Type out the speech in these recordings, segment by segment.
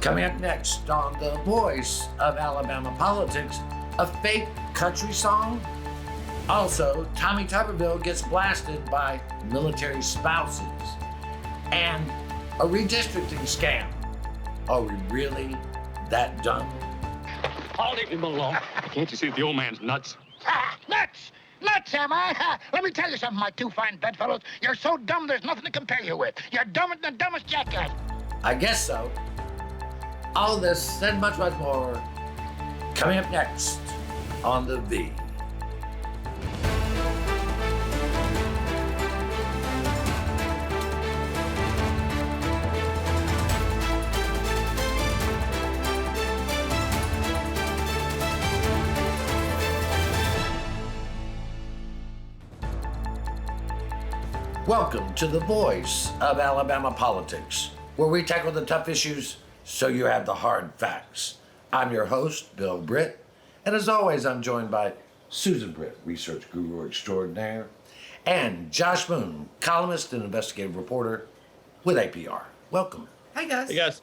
Coming up next on The Voice of Alabama Politics, a fake country song. Also, Tommy Tuberville gets blasted by military spouses. And a redistricting scam. Are we really that dumb? I'll leave him alone. Can't you see that the old man's nuts? Nuts! Nuts, am I? Let me tell you something, my two fine bedfellows. You're so dumb there's nothing to compare you with. You're dumber than the dumbest jackass. I guess so. All this and much, much more coming up next on The V. Welcome to The Voice of Alabama Politics, where we tackle the tough issues so you have the hard facts. I'm your host, Bill Britt, and as always, I'm joined by Susan Britt, research guru extraordinaire, and Josh Moon, columnist and investigative reporter with APR. Welcome. Hey, guys. Hey, guys.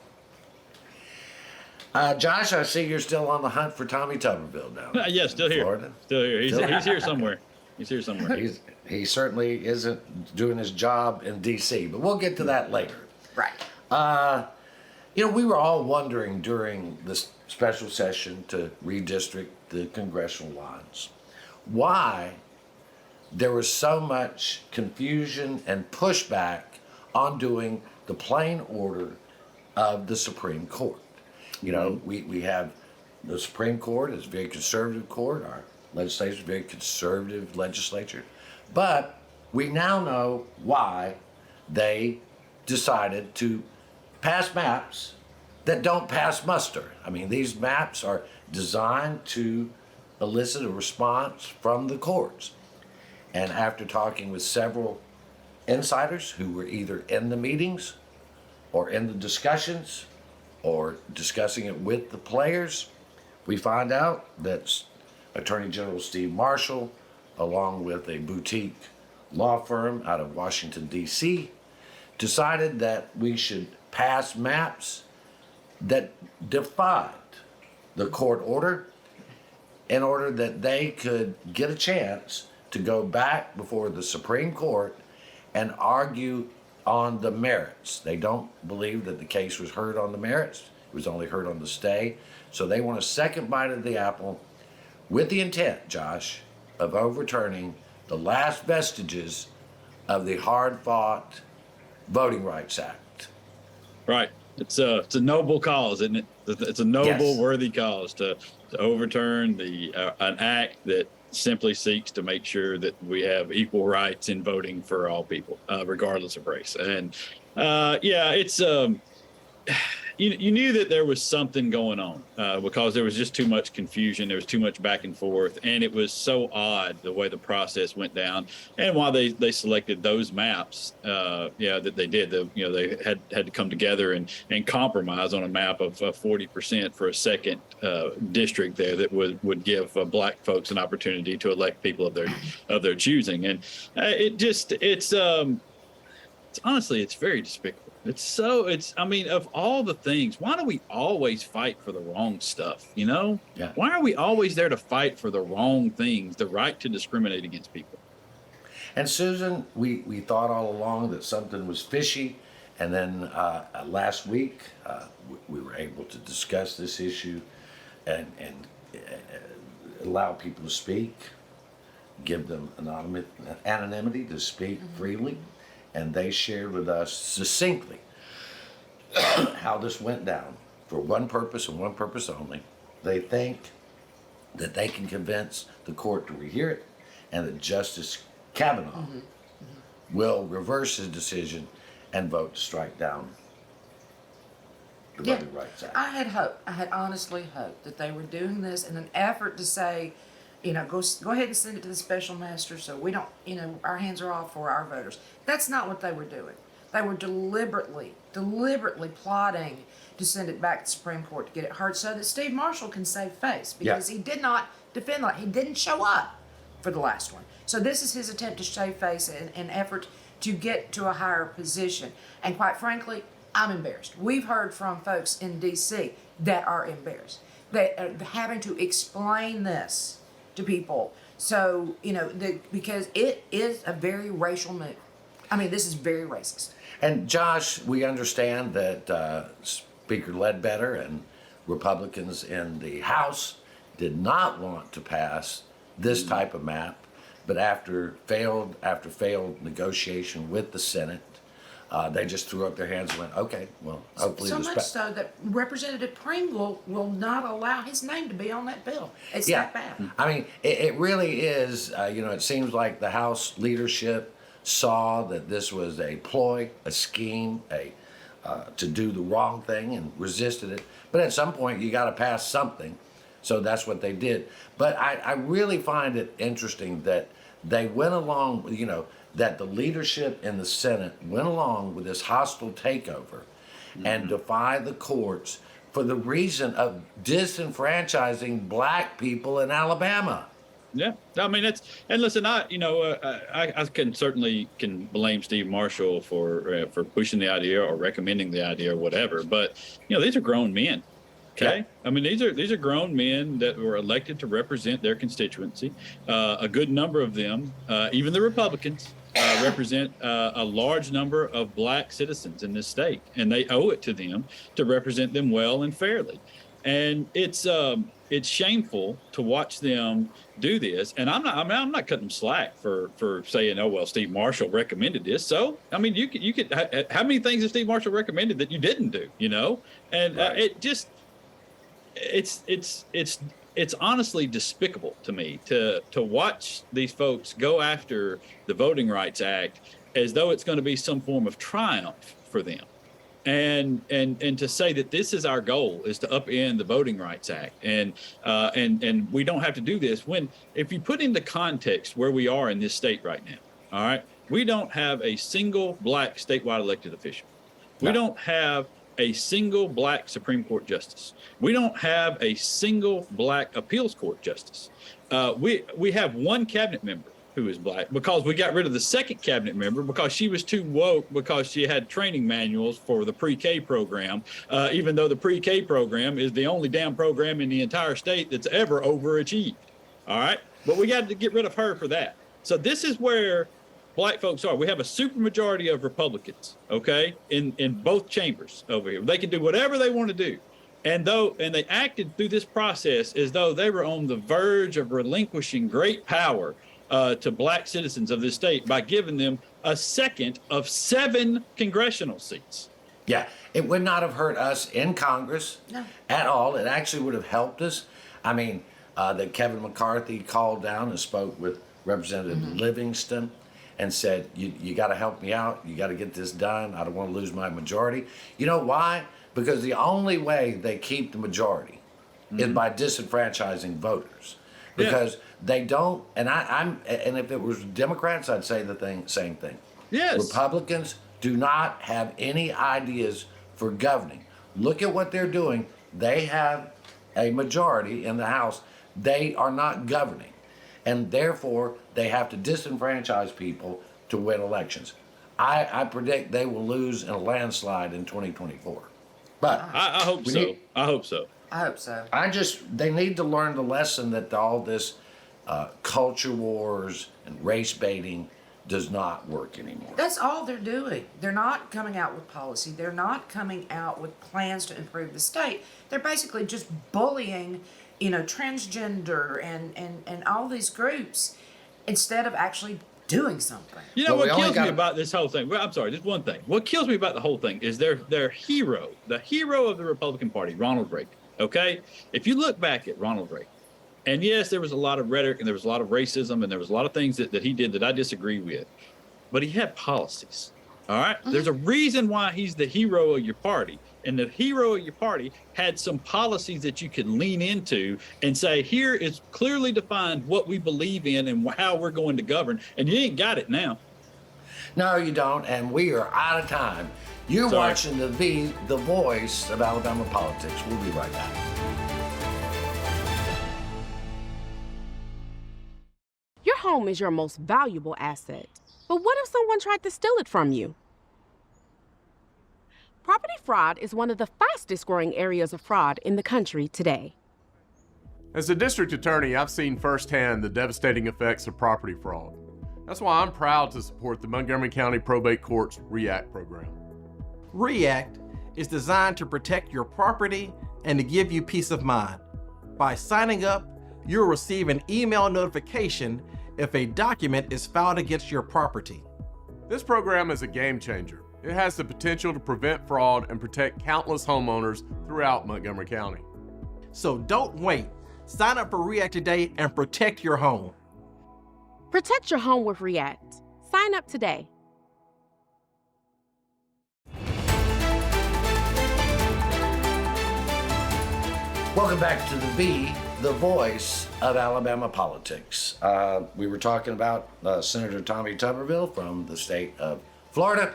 Josh, I see you're still on the hunt for Tommy Tuberville down Yeah, still here. Florida. Still here. He's here somewhere. He's here somewhere. He certainly isn't doing his job in D.C., but we'll get to that later. Right. We were all wondering during this special session to redistrict the congressional lines why there was so much confusion and pushback on doing the plain order of the Supreme Court. We have the Supreme Court is a very conservative court. Our legislature is a very conservative legislature. But we now know why they decided to pass maps that don't pass muster. I mean, these maps are designed to elicit a response from the courts. And after talking with several insiders who were either in the meetings or in the discussions or discussing it with the players, we find out that Attorney General Steve Marshall, along with a boutique law firm out of Washington, D.C., decided that we should pass maps that defied the court order in order that they could get a chance to go back before the Supreme Court and argue on the merits. They don't believe that the case was heard on the merits. It was only heard on the stay. So they want a second bite of the apple with the intent, Josh, of overturning the last vestiges of the hard-fought Voting Rights Act. Right. It's a noble cause, isn't it? It's a noble, Yes. worthy cause to overturn an act that simply seeks to make sure that we have equal rights in voting for all people, regardless of race. And it's you knew that there was something going on because there was just too much confusion. There was too much back and forth, and it was so odd the way the process went down and why they selected those maps. That they did. They had to come together and compromise on a map of 40% for a second district there that would give black folks an opportunity to elect people of their choosing. And it's honestly, it's very despicable. Of all the things, why do we always fight for the wrong stuff? Yeah. Why are we always there to fight for the wrong things, the right to discriminate against people? And Susan, we thought all along that something was fishy. And then last week, we were able to discuss this issue and allow people to speak, give them anonymity to speak freely. And they shared with us succinctly how this went down for one purpose and one purpose only. They think that they can convince the court to rehear it and that Justice Kavanaugh will reverse his decision and vote to strike down the Voting Rights Act. I had honestly hoped that they were doing this in an effort to say, go ahead and send it to the special master so we don't, our hands are off for our voters. That's not what they were doing. They were deliberately plotting to send it back to the Supreme Court to get it heard so that Steve Marshall can save face because he did not defend he didn't show up for the last one. So this is his attempt to save face in an effort to get to a higher position. And quite frankly, I'm embarrassed. We've heard from folks in DC that are embarrassed, that are having to explain this to people. So, because it is a very racial move. I mean, this is very racist. And Josh, we understand that Speaker Ledbetter and Republicans in the House did not want to pass this type of map, but after failed negotiation with the Senate, they just threw up their hands and went, okay, well, hopefully So much so that Representative Pringle will not allow his name to be on that bill. It's that bad. I mean, it really is, it seems like the House leadership saw that this was a ploy, a scheme, to do the wrong thing and resisted it. But at some point, you got to pass something. So that's what they did. But I really find it interesting that they went along, that the leadership in the Senate went along with this hostile takeover and defy the courts for the reason of disenfranchising black people in Alabama. Yeah, I mean and listen, I can certainly blame Steve Marshall for pushing the idea or recommending the idea or whatever, but these are grown men. Okay, yeah. I mean these are grown men that were elected to represent their constituency. A good number of them, even the Republicans, represent a large number of black citizens in this state, and they owe it to them to represent them well and fairly. And it's shameful to watch them do this. And I'm not cutting them slack for saying, oh well, Steve Marshall recommended this. So I mean, you could how many things has Steve Marshall recommended that you didn't do? And right. It's honestly despicable to me to watch these folks go after the Voting Rights Act as though it's going to be some form of triumph for them. And to say that this is our goal is to upend the Voting Rights Act, and we don't have to do this when, if you put into context where we are in this state right now, all right, we don't have a single black statewide elected official. We don't have a single black Supreme Court justice. We don't have a single black appeals court justice. We have one cabinet member who is black, because we got rid of the second cabinet member because she was too woke, because she had training manuals for the pre-K program, even though the pre-K program is the only damn program in the entire state that's ever overachieved. All right, but we got to get rid of her for that. So this is where black folks are. We have a supermajority of Republicans, okay, in both chambers over here. They can do whatever they want to do. And they acted through this process as though they were on the verge of relinquishing great power to black citizens of this state by giving them a second of 7 congressional seats. Yeah, it would not have hurt us in Congress at all. It actually would have helped us. I mean, that Kevin McCarthy called down and spoke with Representative Livingston and said, you got to help me out. You got to get this done. I don't want to lose my majority. You know why? Because the only way they keep the majority is by disenfranchising voters. Because they don't, and and if it was Democrats, I'd say the same thing. Yes. Republicans do not have any ideas for governing. Look at what they're doing. They have a majority in the House. They are not governing. And therefore, they have to disenfranchise people to win elections. I predict they will lose in a landslide in 2024. But I hope so. I hope so. I hope so. They need to learn the lesson that all this culture wars and race baiting does not work anymore. That's all they're doing. They're not coming out with policy. They're not coming out with plans to improve the state. They're basically just bullying, transgender and all these groups instead of actually doing something. What kills me about this whole thing, well, I'm sorry, just one thing. What kills me about the whole thing is their hero, the hero of the Republican Party, Ronald Reagan. Okay, if you look back at Ronald Reagan, and yes, there was a lot of rhetoric and there was a lot of racism and there was a lot of things that he did that I disagree with, but he had policies. All right, there's a reason why he's the hero of your party, and the hero of your party had some policies that you could lean into and say, here is clearly defined what we believe in and how we're going to govern, and you ain't got it now. No, you don't, and we are out of time. You're watching the voice of Alabama politics. We'll be right back. Your home is your most valuable asset. But what if someone tried to steal it from you? Property fraud is one of the fastest growing areas of fraud in the country today. As a district attorney, I've seen firsthand the devastating effects of property fraud. That's why I'm proud to support the Montgomery County Probate Court's REACT program. REACT is designed to protect your property and to give you peace of mind. By signing up, you'll receive an email notification if a document is filed against your property. This program is a game changer. It has the potential to prevent fraud and protect countless homeowners throughout Montgomery County. So don't wait. Sign up for REACT today and protect your home. Protect your home with REACT. Sign up today. Welcome back to the voice of Alabama politics. We were talking about Senator Tommy Tuberville from the state of Florida,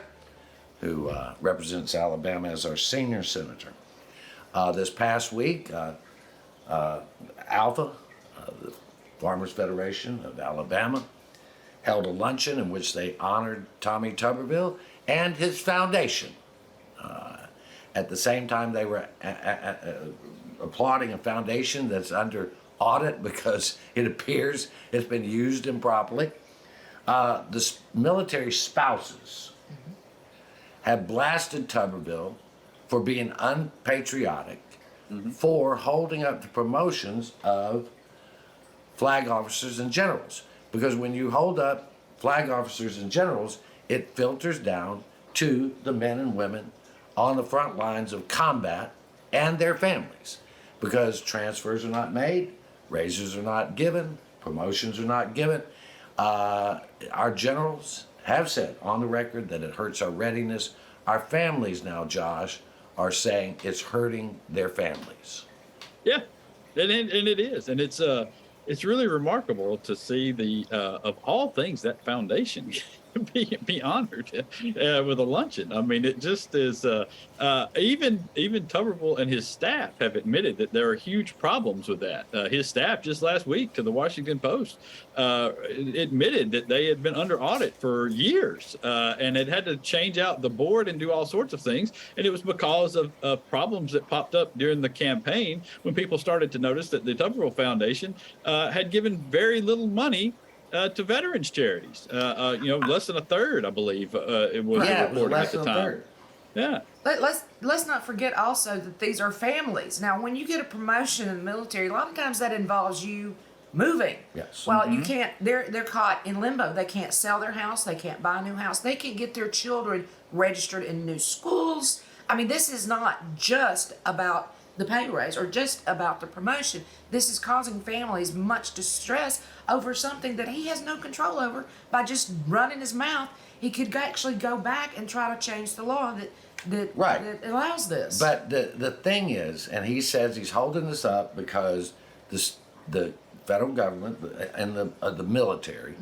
who represents Alabama as our senior senator. This past week, Alpha, the Farmers Federation of Alabama, held a luncheon in which they honored Tommy Tuberville and his foundation. At the same time, they were applauding a foundation that's under audit because it appears it's been used improperly. The military spouses have blasted Tuberville for being unpatriotic, for holding up the promotions of flag officers and generals. Because when you hold up flag officers and generals, it filters down to the men and women on the front lines of combat and their families. Because transfers are not made, raises are not given, promotions are not given. Our generals have said on the record that it hurts our readiness. Our families now, Josh, are saying it's hurting their families. Yeah, and it is, and it's really remarkable to see the of all things that foundation be honored with a luncheon. I mean, it just is. Even Tuberville and his staff have admitted that there are huge problems with that. His staff just last week to the Washington Post admitted that they had been under audit for years and had to change out the board and do all sorts of things. And it was because of problems that popped up during the campaign when people started to notice that the Tuberville Foundation had given very little money to veterans charities. Less than a third, I believe, it was reported at the time. Yeah. Let's not forget also that these are families. Now, when you get a promotion in the military, a lot of times that involves you moving. Yes. Well, you can't. They're caught in limbo. They can't sell their house. They can't buy a new house. They can't get their children registered in new schools. I mean, this is not just about the pay raise or just about the promotion. This is causing families much distress over something that he has no control over. By just running his mouth, he could actually go back and try to change the law that allows this. But the thing is, and he says he's holding this up because the federal government and the military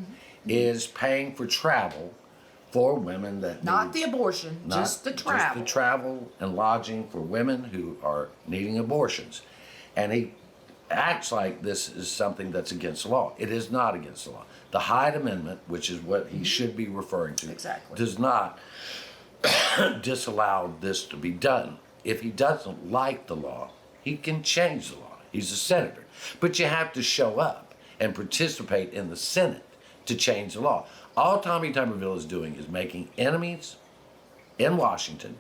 is paying for travel for women that not the abortion, just the travel. Just the travel and lodging for women who are needing abortions. And he acts like this is something that's against the law. It is not against the law. The Hyde Amendment, which is what he should be referring to, does not disallow this to be done. If he doesn't like the law, he can change the law. He's a senator. But you have to show up and participate in the Senate to change the law. All Tommy Tuberville is doing is making enemies in Washington,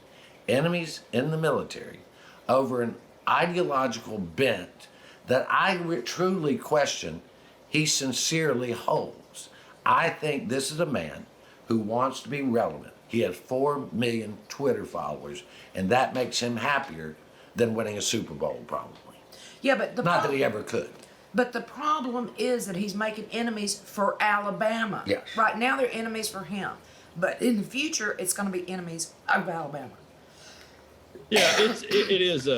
enemies in the military, over an ideological bent that I truly question he sincerely holds. I think this is a man who wants to be relevant. He has 4 million Twitter followers, and that makes him happier than winning a Super Bowl, probably. Yeah, but not that he ever could. But the problem is that he's making enemies for Alabama. Yes. Right now they're enemies for him. But in the future, it's going to be enemies of Alabama. Yeah, it is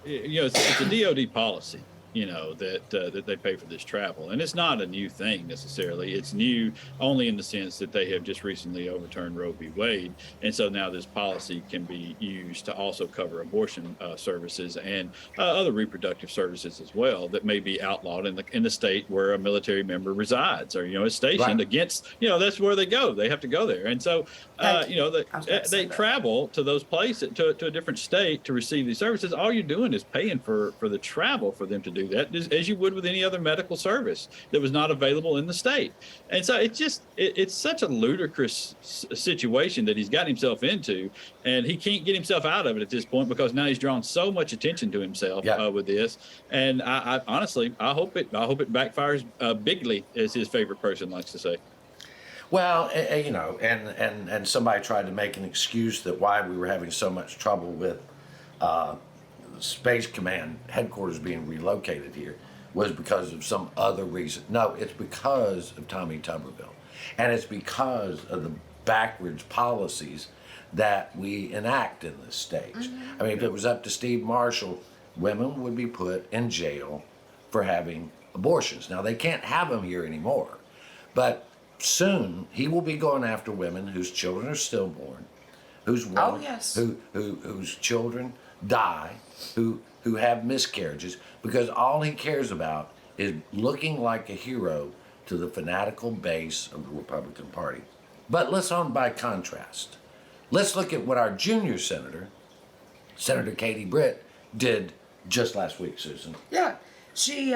it's a DOD policy, that they pay for this travel. And it's not a new thing necessarily. It's new only in the sense that they have just recently overturned Roe v. Wade. And so now this policy can be used to also cover abortion services and other reproductive services as well that may be outlawed in the state where a military member resides or, is stationed against, that's where they go. They have to go there. And so, they travel to those places, to a different state to receive these services. All you're doing is paying for the travel for them to do that, as you would with any other medical service that was not available in the state. And so it's such a ludicrous situation that he's gotten himself into, and he can't get himself out of it at this point because now he's drawn so much attention to himself with this. And I honestly, I hope it backfires bigly, as his favorite person likes to say. Well, and somebody tried to make an excuse that why we were having so much trouble with Space Command headquarters being relocated here was because of some other reason. No, it's because of Tommy Tuberville. And it's because of the backwards policies that we enact in this state. I mean, if it was up to Steve Marshall, women would be put in jail for having abortions. Now, they can't have them here anymore, but soon he will be going after women whose children are stillborn, whose children die, who have miscarriages, because all he cares about is looking like a hero to the fanatical base of the Republican Party. But let's by contrast. Let's look at what our junior senator, Senator Katie Britt, did just last week, Susan. Yeah, she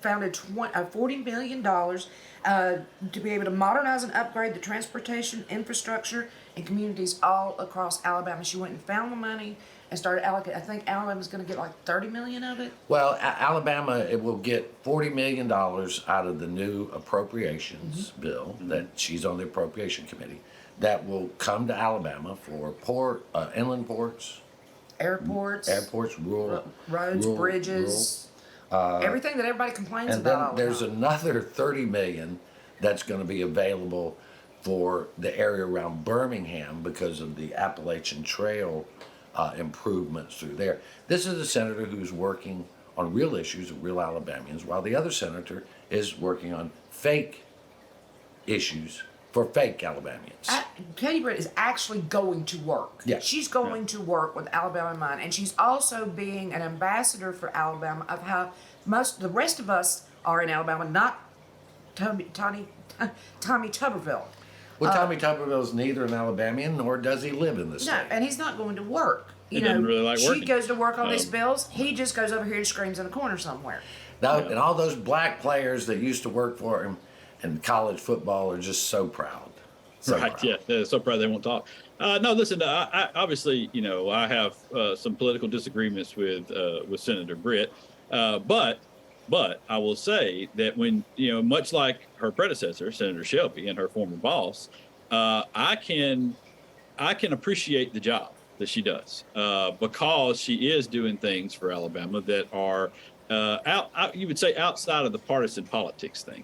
founded $40 million to be able to modernize and upgrade the transportation infrastructure in communities all across Alabama. She went and found the money and started allocating. I think Alabama's going to get like $30 million of it. Well, Alabama, it will get $40 million out of the new appropriations bill that she's on the appropriation committee that will come to Alabama for inland ports, airports, rural roads, bridges, everything that everybody complains and about. And then there's another $30 million that's going to be available for the area around Birmingham because of the Appalachian Trail improvements through there. This is a senator who's working on real issues of real Alabamians, while the other senator is working on fake issues for fake Alabamians. Katie Britt is actually going to work. Yeah. She's going to work with Alabama in mind, and she's also being an ambassador for Alabama of how the rest of us are in Alabama, not Tommy Tuberville. Well, Tommy Tuberville is neither an Alabamian nor does he live in the state. No, and he's not going to work. He doesn't really like working. She goes to work on these bills. He just goes over here and screams in a corner somewhere. And all those black players that used to work for him in college football are just so proud. Proud. Yeah, they're so proud they won't talk. No, listen, I obviously, I have some political disagreements with Senator Britt, but I will say that when, much like her predecessor, Senator Shelby, and her former boss, I can appreciate the job that she does because she is doing things for Alabama that are you would say outside of the partisan politics thing,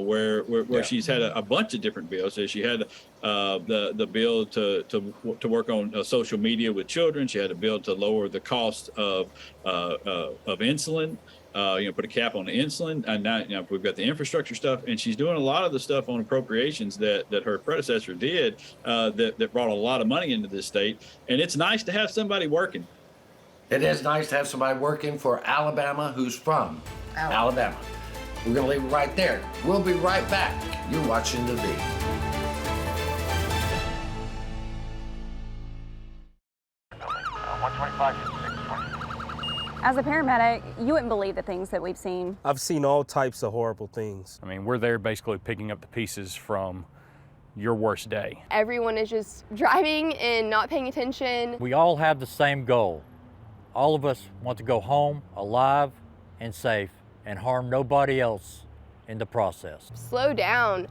where she's had a bunch of different bills. So she had the bill to work on social media with children. She had a bill to lower the cost of insulin. Put a cap on the insulin, and now we've got the infrastructure stuff, and she's doing a lot of the stuff on appropriations that her predecessor did that brought a lot of money into this state, and it's nice to have somebody working. It is nice to have somebody working for Alabama who's from Alabama. We're going to leave it right there. We'll be right back. You're watching The V. As a paramedic, you wouldn't believe the things that we've seen. I've seen all types of horrible things. I mean, we're there basically picking up the pieces from your worst day. Everyone is just driving and not paying attention. We all have the same goal. All of us want to go home alive and safe and harm nobody else in the process. Slow down.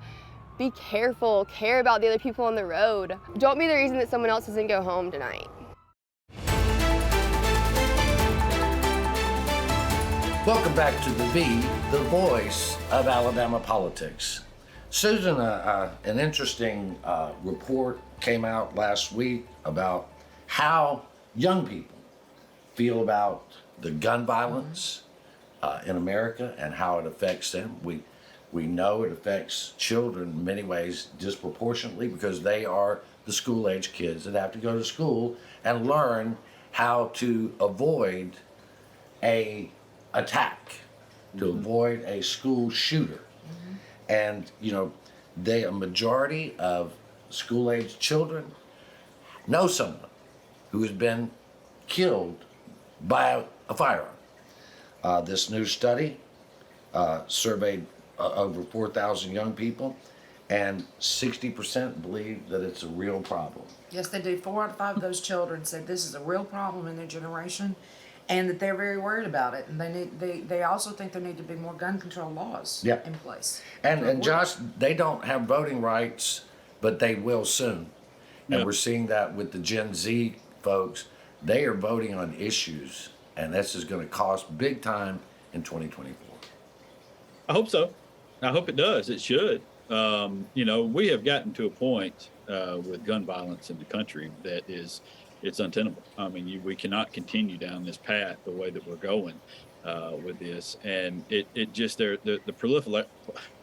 Be careful. Care about the other people on the road. Don't be the reason that someone else doesn't go home tonight. Welcome back to The V, the voice of Alabama politics. Susan, an interesting report came out last week about how young people feel about the gun violence in America and how it affects them. We know it affects children in many ways disproportionately because they are the school-age kids that have to go to school and learn how to avoid a attack, to avoid a school shooter. And, you know, a majority of school-age children know someone who has been killed by a firearm. This new study surveyed over 4,000 young people, and 60% believe that it's a real problem. Yes, they do. 4 out of 5 of those children said this is a real problem in their generation, and that they're very worried about it. And they also think there need to be more gun control laws in place. And Josh, they don't have voting rights, but they will soon. And we're seeing that with the Gen Z folks. They are voting on issues, and this is going to cost big time in 2024. I hope so. I hope it does. It should. You know, we have gotten to a point with gun violence in the country that it's untenable. I mean, we cannot continue down this path the way that we're going with this, and it just the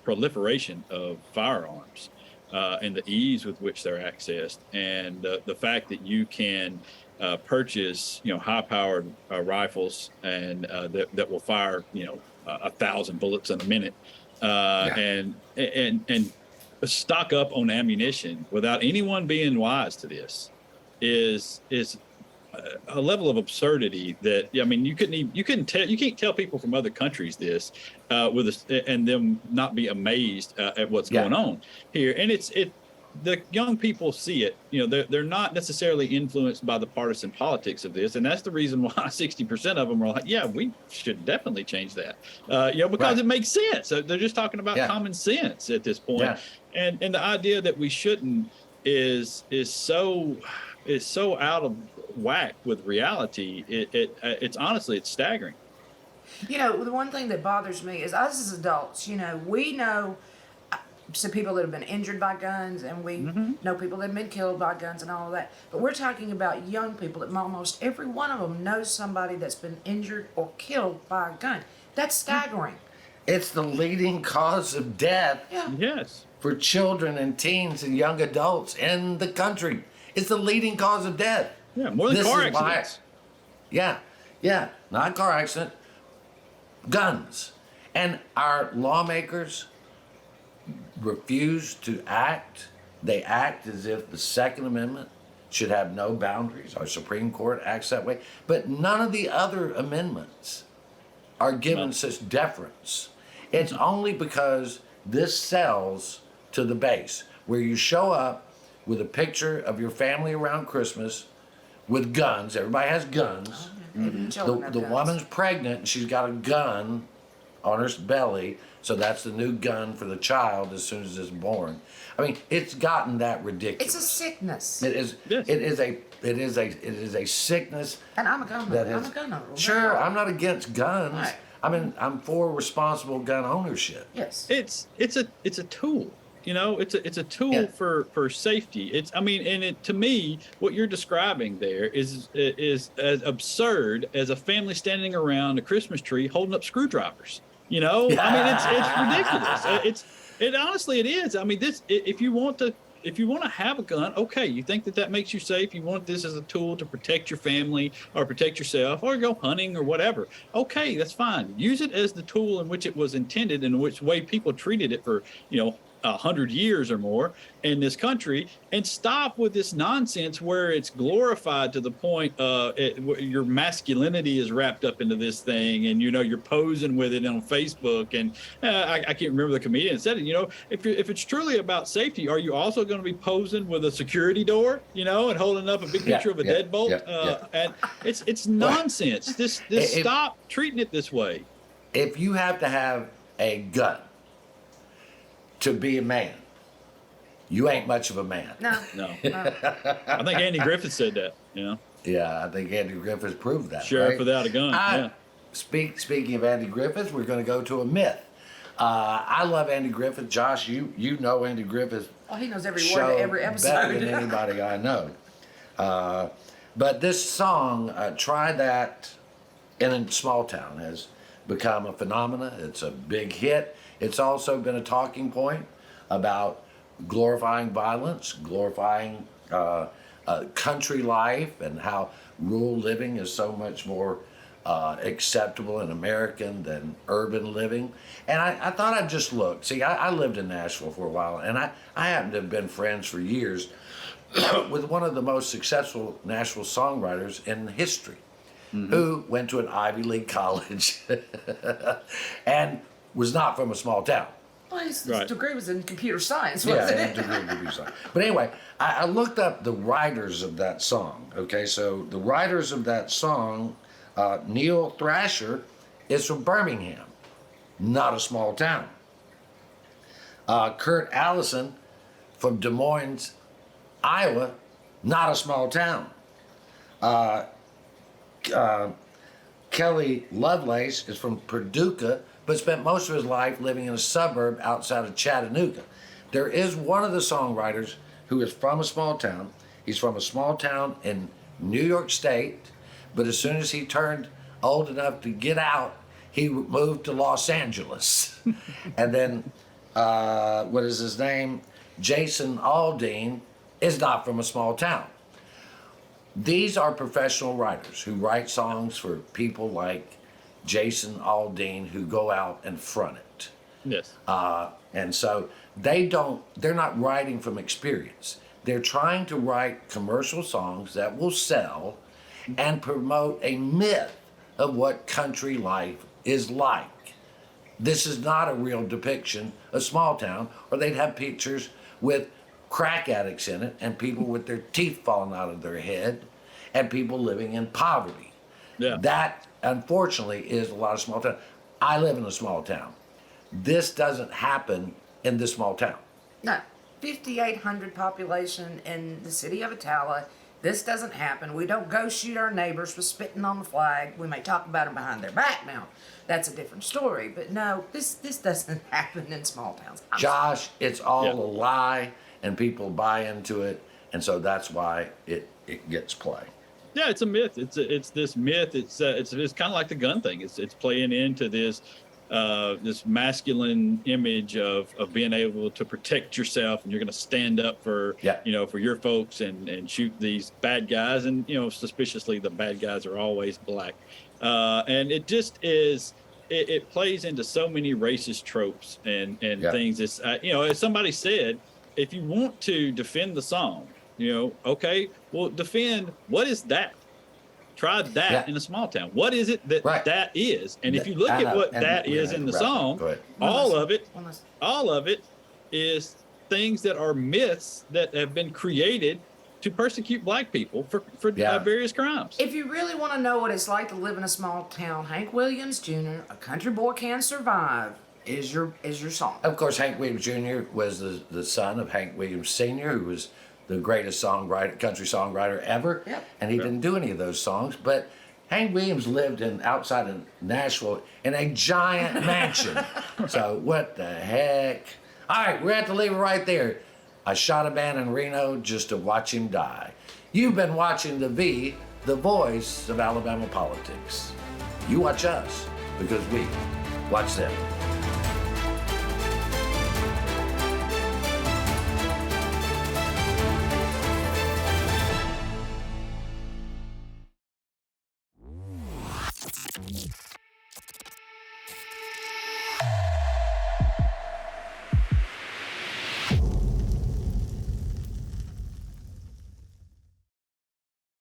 proliferation of firearms and the ease with which they're accessed, and the fact that you can purchase, you know, high-powered rifles and that will fire, you know, 1,000 bullets in a minute, and stock up on ammunition without anyone being wise to this is a level of absurdity that, I mean, you can't tell people from other countries this and them not be amazed at what's going on here. And the young people see it. You know, they're not necessarily influenced by the partisan politics of this, and that's the reason why 60% of them are like, yeah, we should definitely change that. You know, because it makes sense. They're just talking about common sense at this point. And the idea that we shouldn't is so out of whack with reality. It's honestly, it's staggering. You know, the one thing that bothers me is us as adults, you know, we know some people that have been injured by guns, and we know people that have been killed by guns and all of that. But we're talking about young people that almost every one of them knows somebody that's been injured or killed by a gun. That's staggering. It's the leading cause of death for children and teens and young adults in the country. It's the leading cause of death. Yeah, more than car accidents. Not car accident, guns. And our lawmakers refuse to act. They act as if the Second Amendment should have no boundaries. Our Supreme Court acts that way. But none of the other amendments are given such deference. It's only because this sells to the base, where you show up with a picture of your family around Christmas with guns. Everybody has guns. The woman's pregnant and she's got a gun on her belly, so that's the new gun for the child as soon as it's born. I mean, it's gotten that ridiculous. It's a sickness. It is. Yes. It is a sickness. And I'm a gun owner. Sure, I'm not against guns. Right. I mean, I'm for responsible gun ownership. Yes. It's a tool. You know, it's a tool for safety. To me, what you're describing there is as absurd as a family standing around a Christmas tree holding up screwdrivers. You know, I mean, it's ridiculous. It honestly, it is. I mean, if you want to have a gun, okay, you think that makes you safe. You want this as a tool to protect your family or protect yourself or go hunting or whatever. Okay, that's fine. Use it as the tool in which it was intended and in which way people treated it for, 100 years or more in this country, and stop with this nonsense where it's glorified to the point your masculinity is wrapped up into this thing, and you're posing with it on Facebook. And I can't remember the comedian that said it. If it's truly about safety, are you also going to be posing with a security door, and holding up a big picture of a deadbolt? And it's nonsense. Stop treating it this way. If you have to have a gun to be a man, you ain't much of a man. No. I think Andy Griffith said that. Yeah, I think Andy Griffith proved that. Sheriff without a gun. Speaking of Andy Griffith, we're going to go to a myth. I love Andy Griffith. Josh, you know Andy Griffith. Oh, he knows every word of every episode. Better than anybody I know. But this song, Try That in a Small Town, has become a phenomenon. It's a big hit. It's also been a talking point about glorifying violence, glorifying country life, and how rural living is so much more acceptable and American than urban living. And I thought I'd just look. See, I lived in Nashville for a while, and I happen to have been friends for years with one of the most successful Nashville songwriters in history, who went to an Ivy League college and was not from a small town. Well, his degree was in computer science, wasn't it? Degree in computer science. But anyway, I looked up the writers of that song. Okay, so the writers of that song, Neil Thrasher, is from Birmingham, not a small town. Kurt Allison from Des Moines, Iowa, not a small town. Kelly Lovelace is from Paducah, but spent most of his life living in a suburb outside of Chattanooga. There is one of the songwriters who is from a small town. He's from a small town in New York State, but as soon as he turned old enough to get out, he moved to Los Angeles. And then, what is his name? Jason Aldean is not from a small town. These are professional writers who write songs for people like Jason Aldean, who go out and front it. Yes. And so they're not writing from experience. They're trying to write commercial songs that will sell and promote a myth of what country life is like. This is not a real depiction of small town, or they'd have pictures with crack addicts in it and people with their teeth falling out of their head and people living in poverty. Yeah. That, unfortunately, is a lot of small town. I live in a small town. This doesn't happen in this small town. No, 5,800 population in the city of Attala. This doesn't happen. We don't go shoot our neighbors for spitting on the flag. We may talk about them behind their back now. That's a different story. But no, this doesn't happen in small towns. Josh, it's all a lie, and people buy into it, and so that's why it gets play. Yeah, it's a myth. It's this myth. It's kind of like the gun thing. It's playing into this this masculine image of being able to protect yourself, and you're going to stand up for for your folks and shoot these bad guys, and suspiciously the bad guys are always black, and it just is. It plays into so many racist tropes and things. It's as somebody said, if you want to defend the song, okay, well, defend what is that. Try that in a small town. What is it that is? And if you look at what that is in the song, all of it is things that are myths that have been created to persecute black people for various crimes. If you really want to know what it's like to live in a small town, Hank Williams Jr., A Country Boy Can Survive, is your song. Of course, Hank Williams Jr. was the son of Hank Williams Sr., who was the greatest country songwriter ever. Yep. And he didn't do any of those songs, but Hank Williams lived outside of Nashville in a giant mansion. So what the heck? All right, we're going to have to leave it right there. I shot a man in Reno just to watch him die. You've been watching the voice of Alabama politics. You watch us because we watch them.